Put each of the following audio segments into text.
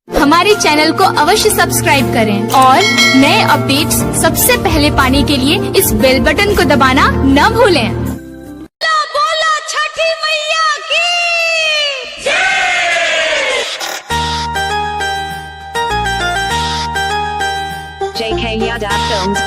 हमारे चैनल को अवश्य सब्सक्राइब करें और नए अपडेट्स सबसे पहले पाने के लिए इस बेल बटन को दबाना न भूलें। बोलो छठी मैया की JK Yadav Films।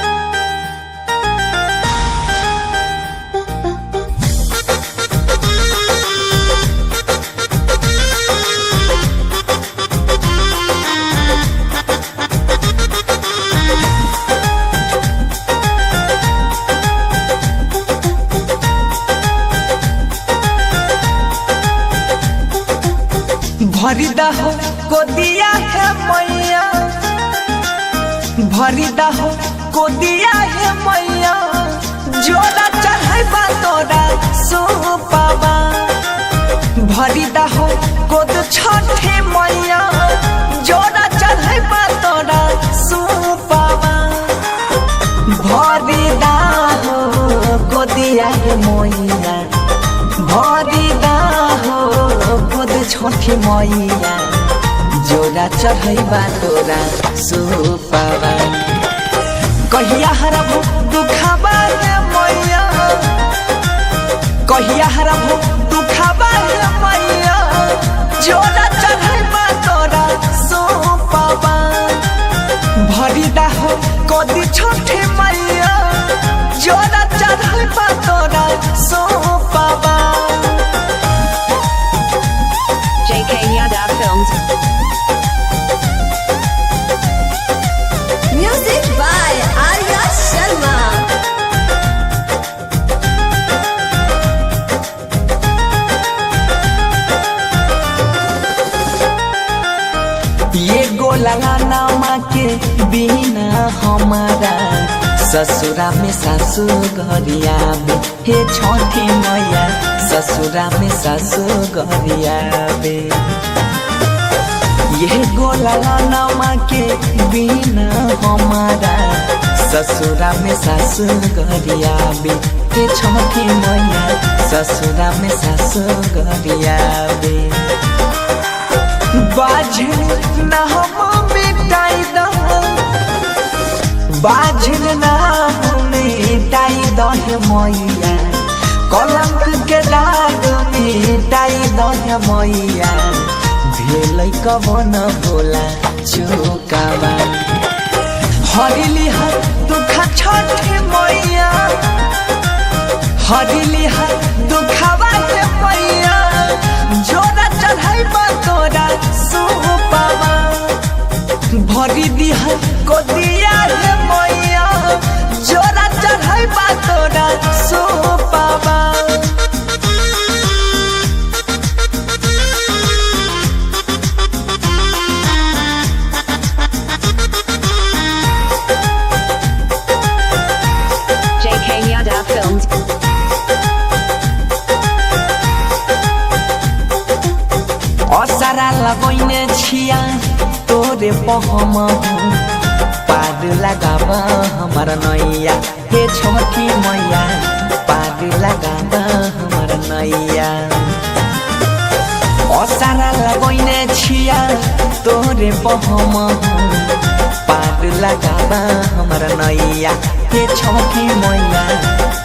भरिदा हो गोदिया है मैया, भरिदा हो गोदिया है मैया, जोड़ा चढ़ाइबा तोरा सोपावा। भरिदा हो गोद छठे मैया, जोड़ा चढ़ाइबा तोरा सोपावा। भरिदा हो गोदिया है मैया, भरिदा हो गोद छठे मैया, जोड़ा चढ़ाइबा तोरा सोपावा। कहिया हरबो दुखाबा रे मैया, कहिया हरबो दुखाबा रे मैया, जोड़ा चढ़ाइबा तोरा सोपावा। भरिदा हो गोदी छठे मैया, जोड़ा चढ़ाइबा तोरा सोपावा। JK Yadav Films। Music by Arya Sharma। ये गोला नामा के बिना हमारा ससुरा में सासु घरिया बे। हे छठी मैया ससुरा में सासु घरिया बे। ये गोला नामा के बिना हमारा ससुरा में सासु घरिया बे। हे छठी मैया ससुरा में सासु घरिया बे। बाझिल ना हम मिटाई दह, बाझिल ना हम मिटाई दह मैया, कलंक के दाग मिटाई दह मैया, भेलै कवन भोला चुकावा। हरिली हर दुख छठे मैया, हरिली हर दुखावा के मैया, जोड़ा चढ़ाइबा तोरा सोपावा। भरी दिहर गोदिया रे मैया, जोड़ा चढ़ाइबा तोरा सोपावा। JK Yadav Films। असरा लगैने छिया तोरे पहम, पार लगाबा हमार नैया। हे छठी मैया पार लगाबा हमार नैया। असरा लगैने छिया तोरे पहम, पार लगाबा हमार नैया। हे छठी मैया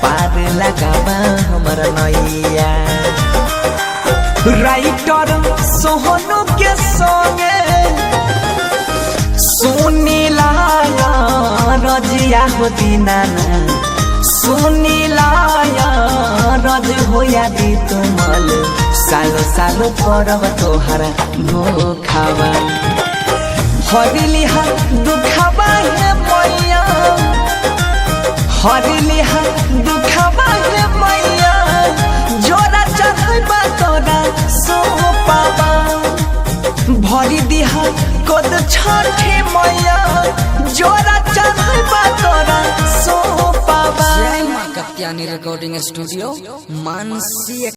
पार लगाबा हमार नैया। राइटर सोहनु के संगे सुनीला रजिया हो दीनाना, सुनीला रज होया दी तुमल, सालो सालो परब तोहरा धोखावा। हरिली हर दुखाबा है मैया, हरिली हर दुखाबा है मैया, जोड़ा चढ़ाइबा तोरा सोपावा। भरी दिहा गोद छठे मैया, जोड़ा चढ़ाइबा तोरा सोपावा। कप्तानी रिकॉर्डिंग स्टूडियो मानसी।